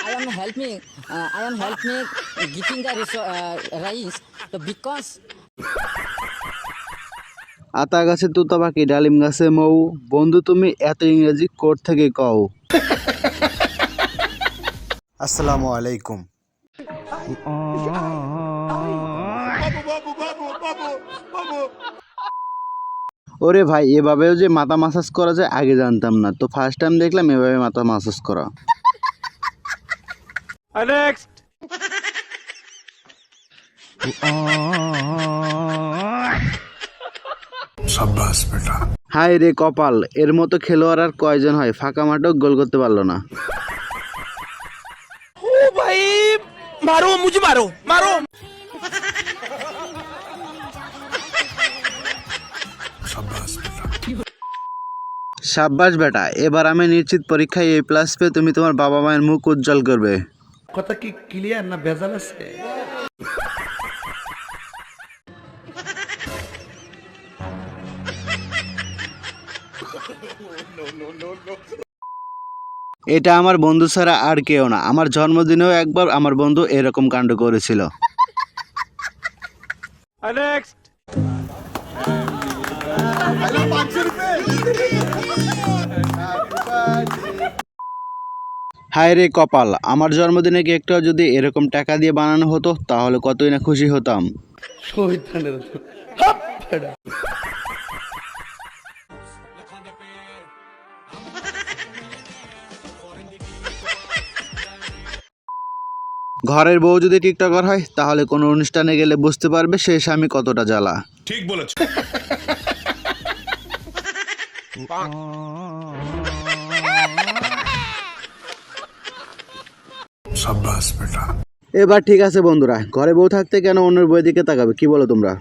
I am help me getting the rice. So because আতা গাছে তুতা পাখি ডালিম গাছে মৌ, বন্ধু তুমি এত ইংরেজি কোর্ট থেকে কও। আসসালামু আলাইকুম। ওরে ভাই, এভাবেও যে মাথা মাসাজ করা যায় আগে জানতাম না, তো ফার্স্ট টাইম দেখলাম এভাবে মাথা মাসাজ করা। হাই রে কপাল, এর মতো খেলোয়াড় আর কয়জন হয়, ফাঁকা মাঠেও গোল করতে পারলো না। मारो मुझे मारो मारो। সাব্বাস বেটা, এবার আমি নিশ্চিত পরীক্ষায় A+ পেয়ে তুমি তোমার বাবা মায়ের মুখ উজ্জ্বল করবে। কথা কি ক্লিয়ার না ভেজাল আছে? এটা আমার বন্ধু ছাড়া আর কেউ না, আমার জন্মদিনেও একবার আমার বন্ধু এরকম কাণ্ড করেছিল। হায় রে কপাল, আমার জন্মদিনে কেকটাও যদি এরকম টাকা দিয়ে বানানো হতো তাহলে কতই না খুশি হতাম। শহীদানের ঘরের বউ যদি টিকটকার হয় তাহলে কোনো অনুষ্ঠানে গেলে বুঝতে পারবে সে স্বামী কতটা জ্বালা। ठीक बोला। এবার ঠিক আছে বন্ধুরা, ঘরে বউ থাকতে কেন অন্যের বউয়ের দিকে তাকাবে, কি বলো তোমরা?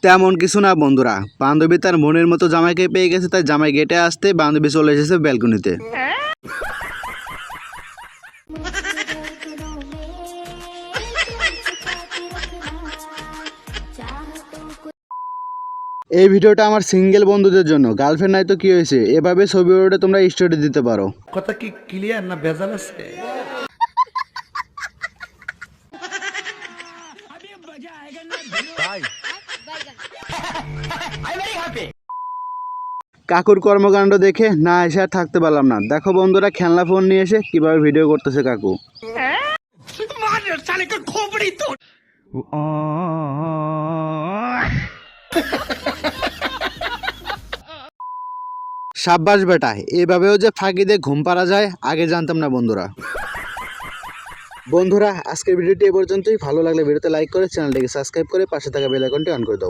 তেমন কিছু না বন্ধুরা, বান্ধবী তার মনের মতো জামাইকে পেয়ে গেছে, তাই জামাই গেটে আসতে বান্ধবী চলে এসেছে ব্যালকনিতে। এই ভিডিওটা আমার সিঙ্গেল বন্ধুদের জন্য, গার্লফ্রেন্ড নাই তো কি হয়েছে, এভাবে ছবি ওঠে তোমরা স্টোরি দিতে পারো। কথা কি ক্লিয়ার না ভেজাল আছে? কাকুর কর্মকাণ্ড দেখে না এসে আর থাকতে পারলাম না। দেখো বন্ধুরা, খেলনা ফোন নিয়ে এসে কিভাবে ভিডিও করতেছে কাকু। সাব্বাস বেটা, এভাবেও যে ফাঁকি দিয়ে ঘুম পাড়া যায় আগে জানতাম না বন্ধুরা। বন্ধুরা আজকের ভিডিওটি এ পর্যন্তই। ভালো লাগলে ভিডিওতে লাইক করে চ্যানেলটিকে সাবস্ক্রাইব করে পাশে থাকা বেল আইকনটি অন করে দাও।